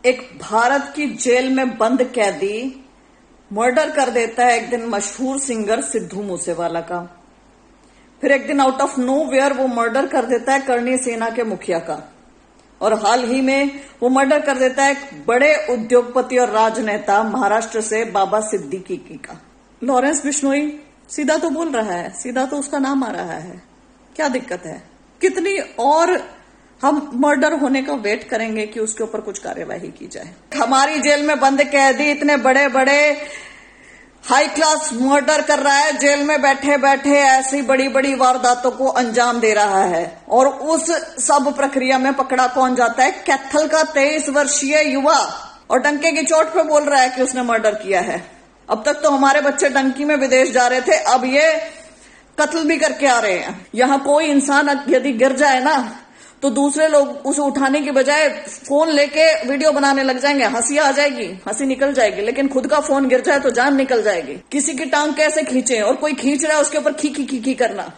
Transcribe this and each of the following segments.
एक भारत की जेल में बंद कैदी मर्डर कर देता है एक दिन मशहूर सिंगर सिद्धू मूसेवाला का। फिर एक दिन आउट ऑफ नोवेयर वो मर्डर कर देता है करणी सेना के मुखिया का। और हाल ही में वो मर्डर कर देता है एक बड़े उद्योगपति और राजनेता महाराष्ट्र से बाबा सिद्दीकी का। लॉरेंस बिश्नोई सीधा तो बोल रहा है, सीधा तो उसका नाम आ रहा है। क्या दिक्कत है? कितनी और हम मर्डर होने का वेट करेंगे कि उसके ऊपर कुछ कार्यवाही की जाए। हमारी जेल में बंद कैदी इतने बड़े बड़े हाई क्लास मर्डर कर रहा है, जेल में बैठे बैठे ऐसी बड़ी बड़ी वारदातों को अंजाम दे रहा है। और उस सब प्रक्रिया में पकड़ा कौन जाता है? कैथल का 23 वर्षीय युवा, और डंके की चोट पे बोल रहा है कि उसने मर्डर किया है। अब तक तो हमारे बच्चे डंकी में विदेश जा रहे थे, अब ये कत्ल भी करके आ रहे हैं। यहां कोई इंसान यदि गिर जाए ना तो दूसरे लोग उसे उठाने की बजाय फोन लेके वीडियो बनाने लग जाएंगे। हंसी आ जाएगी, हंसी निकल जाएगी, लेकिन खुद का फोन गिर जाए तो जान निकल जाएगी। किसी की टांग कैसे खींचे, और कोई खींच रहा है उसके ऊपर खी खी खी खी करना,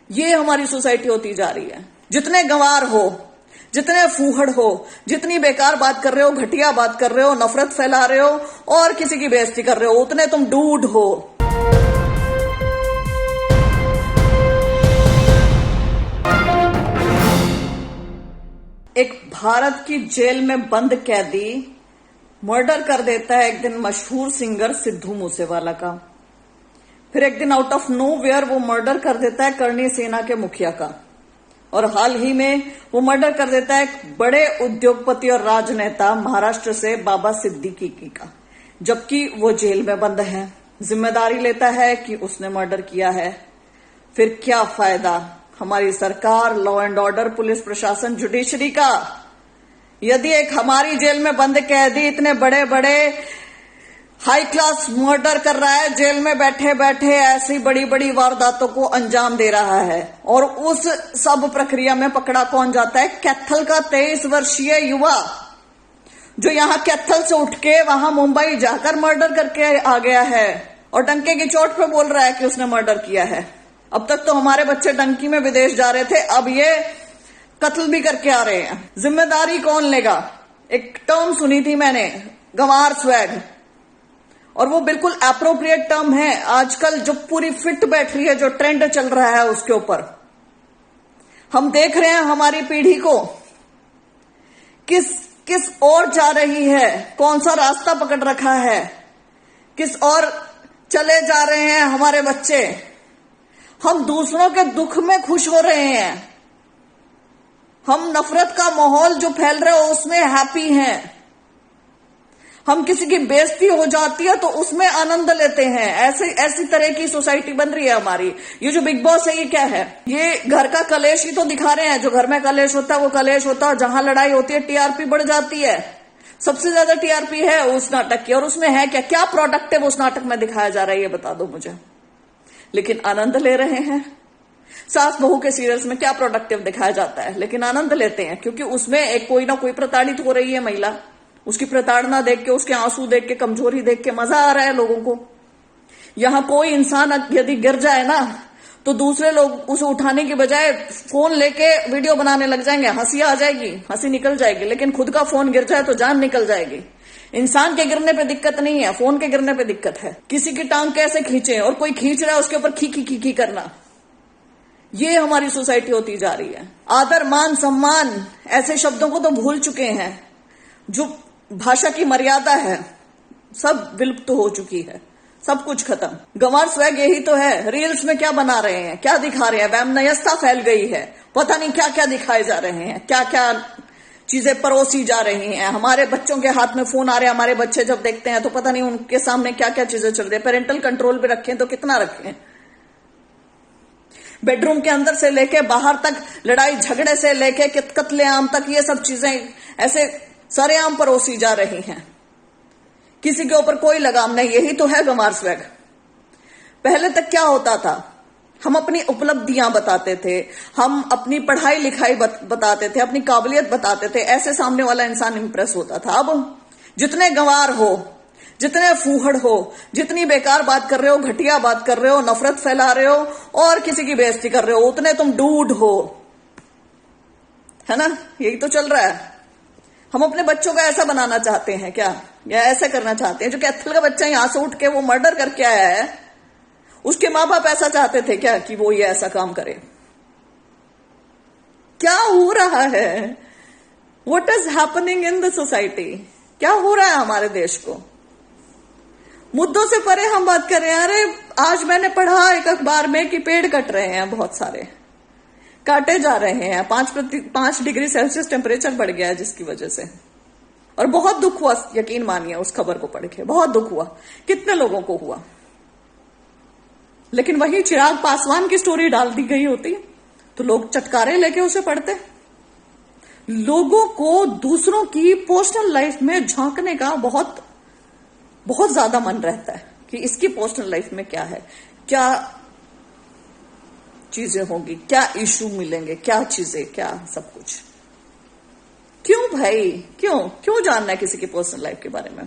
ये हमारी सोसाइटी होती जा रही है। जितने गंवार हो, जितने फूहड़ हो, जितनी बेकार बात कर रहे हो, घटिया बात कर रहे हो, नफरत फैला रहे हो और किसी की बेइज्जती कर रहे हो, उतने तुम डूड हो। एक भारत की जेल में बंद कैदी मर्डर कर देता है एक दिन मशहूर सिंगर सिद्धू मूसेवाला का। फिर एक दिन आउट ऑफ नोवेयर वो मर्डर कर देता है करणी सेना के मुखिया का। और हाल ही में वो मर्डर कर देता है एक बड़े उद्योगपति और राजनेता महाराष्ट्र से बाबा सिद्दीकी का, जबकि वो जेल में बंद है। जिम्मेदारी लेता है कि उसने मर्डर किया है। फिर क्या फायदा हमारी सरकार, लॉ एंड ऑर्डर, पुलिस प्रशासन, जुडिशरी का, यदि एक हमारी जेल में बंद कैदी इतने बड़े बड़े हाई क्लास मर्डर कर रहा है, जेल में बैठे बैठे ऐसी बड़ी बड़ी वारदातों को अंजाम दे रहा है। और उस सब प्रक्रिया में पकड़ा कौन जाता है? कैथल का 23 वर्षीय युवा, जो यहां कैथल से उठ के वहां मुंबई जाकर मर्डर करके आ गया है और डंके की चोट पे बोल रहा है कि उसने मर्डर किया है। अब तक तो हमारे बच्चे डंकी में विदेश जा रहे थे, अब ये कत्ल भी करके आ रहे हैं। जिम्मेदारी कौन लेगा? एक टर्म सुनी थी मैंने, गंवार स्वैग, और वो बिल्कुल एप्रोप्रिएट टर्म है आजकल जो पूरी फिट बैठ रही है, जो ट्रेंड चल रहा है उसके ऊपर। हम देख रहे हैं हमारी पीढ़ी को किस ओर जा रही है, कौन सा रास्ता पकड़ रखा है, किस ओर चले जा रहे हैं हमारे बच्चे। हम दूसरों के दुख में खुश हो रहे हैं, हम नफरत का माहौल जो फैल रहा है उसमें हैप्पी हैं, हम किसी की बेइज्जती हो जाती है तो उसमें आनंद लेते हैं। ऐसी तरह की सोसाइटी बन रही है हमारी। ये जो बिग बॉस है ये क्या है? ये घर का कलेश ही तो दिखा रहे हैं। जो घर में कलेश होता है वो कलेश होता है, जहां लड़ाई होती है टीआरपी बढ़ जाती है। सबसे ज्यादा टीआरपी है उस नाटक की, और उसमें है क्या प्रोडक्टिव उस नाटक में दिखाया जा रहा है ये बता दो मुझे। लेकिन आनंद ले रहे हैं। सास बहू के सीरियल्स में क्या प्रोडक्टिव दिखाया जाता है, लेकिन आनंद लेते हैं क्योंकि उसमें एक कोई ना कोई प्रताड़ित हो रही है महिला। उसकी प्रताड़ना देख के, उसके आंसू देख के, कमजोरी देख के मजा आ रहा है लोगों को। यहां कोई इंसान यदि गिर जाए ना तो दूसरे लोग उसे उठाने की बजाय फोन लेके वीडियो बनाने लग जाएंगे। हंसी आ जाएगी, हंसी निकल जाएगी, लेकिन खुद का फोन गिर जाए तो जान निकल जाएगी। इंसान के गिरने पे दिक्कत नहीं है, फोन के गिरने पे दिक्कत है। किसी की टांग कैसे खींचे, और कोई खींच रहा है उसके ऊपर खी खी खी खी करना, ये हमारी सोसाइटी होती जा रही है। आदर, मान, सम्मान, ऐसे शब्दों को तो भूल चुके हैं। जो भाषा की मर्यादा है सब विलुप्त हो चुकी है, सब कुछ खत्म। गंवार स्वैग यही तो है। रील्स में क्या बना रहे हैं, क्या दिखा रहे हैं? वैमनस्यता फैल गई है, पता नहीं क्या क्या दिखाए जा रहे हैं, क्या क्या चीजें परोसी जा रही हैं। हमारे बच्चों के हाथ में फोन आ रहे हैं, हमारे बच्चे जब देखते हैं तो पता नहीं उनके सामने क्या क्या चीजें चल रही है। पेरेंटल कंट्रोल पे रखें तो कितना रखें? बेडरूम के अंदर से लेके बाहर तक, लड़ाई झगड़े से लेके कत्लेआम तक, ये सब चीजें ऐसे सरेआम परोसी जा रही हैं। किसी के ऊपर कोई लगाम नहीं। यही तो है गंवार स्वैग। पहले तक क्या होता था? हम अपनी उपलब्धियां बताते थे, हम अपनी पढ़ाई लिखाई बताते थे, अपनी काबिलियत बताते थे, ऐसे सामने वाला इंसान इंप्रेस होता था। अब जितने गंवार हो, जितने फूहड़ हो, जितनी बेकार बात कर रहे हो, घटिया बात कर रहे हो, नफरत फैला रहे हो और किसी की बेइज्जती कर रहे हो, उतने तुम डूड हो, है ना? यही तो चल रहा है। हम अपने बच्चों को ऐसा बनाना चाहते हैं क्या, या ऐसा करना चाहते हैं? जो कैथल का बच्चा यहां से उठ के वो मर्डर करके आया है, उसके माँ बाप ऐसा चाहते थे क्या कि वो ये ऐसा काम करे? क्या हो रहा है? What is happening in the society? क्या हो रहा है हमारे देश को? मुद्दों से परे हम बात कर रहे हैं। अरे आज मैंने पढ़ा एक अखबार में कि पेड़ कट रहे हैं, बहुत सारे काटे जा रहे हैं, 5 डिग्री सेल्सियस टेम्परेचर बढ़ गया है जिसकी वजह से। और बहुत दुख हुआ, यकीन मानिए उस खबर को पढ़ के बहुत दुख हुआ। कितने लोगों को हुआ। लेकिन वही चिराग पासवान की स्टोरी डाल दी गई होती तो लोग चटकारे लेके उसे पढ़ते। लोगों को दूसरों की पर्सनल लाइफ में झांकने का बहुत बहुत ज्यादा मन रहता है कि इसकी पर्सनल लाइफ में क्या है, क्या चीजें होंगी, क्या इशू मिलेंगे, क्या चीजें, क्या सब कुछ। क्यों भाई, क्यों जानना है किसी की पर्सनल लाइफ के बारे में?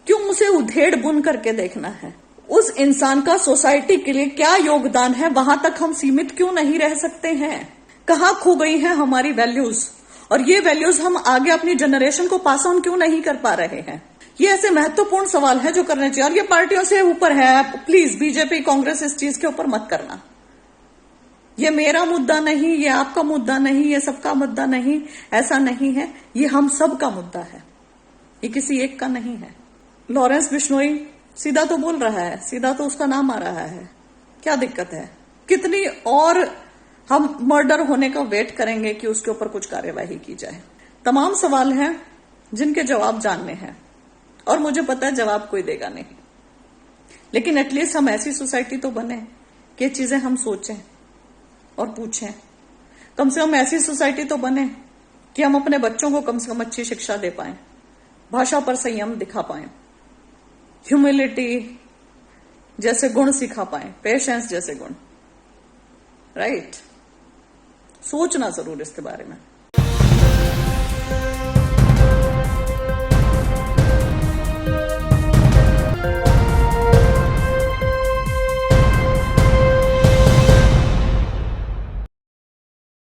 क्यों उसे उधेड़ बुन करके देखना है? उस इंसान का सोसाइटी के लिए क्या योगदान है, वहां तक हम सीमित क्यों नहीं रह सकते हैं? कहां खो गई हैं हमारी वैल्यूज? और ये वैल्यूज हम आगे अपनी जनरेशन को पास ऑन क्यों नहीं कर पा रहे हैं? ये ऐसे महत्वपूर्ण सवाल है जो करने चाहिए। और ये पार्टियों से ऊपर है, प्लीज बीजेपी कांग्रेस इस चीज के ऊपर मत करना। ये मेरा मुद्दा नहीं, ये आपका मुद्दा नहीं, ये सबका मुद्दा नहीं, ऐसा नहीं है। ये हम सब का मुद्दा है, ये किसी एक का नहीं है। लॉरेंस बिश्नोई सीधा तो बोल रहा है, सीधा तो उसका नाम आ रहा है, क्या दिक्कत है? कितनी और हम मर्डर होने का वेट करेंगे कि उसके ऊपर कुछ कार्यवाही की जाए? तमाम सवाल हैं जिनके जवाब जानने हैं, और मुझे पता है जवाब कोई देगा नहीं। लेकिन एटलीस्ट हम ऐसी सोसाइटी तो बने कि चीजें हम सोचें और पूछें। कम से कम ऐसी सोसाइटी तो बने कि हम अपने बच्चों को कम से कम अच्छी शिक्षा दे पाएं, भाषा पर संयम दिखा पाएं, ह्यूमिलिटी जैसे गुण सिखा पाएं, पेशेंस जैसे गुण। राइट? सोचना जरूर इसके बारे में।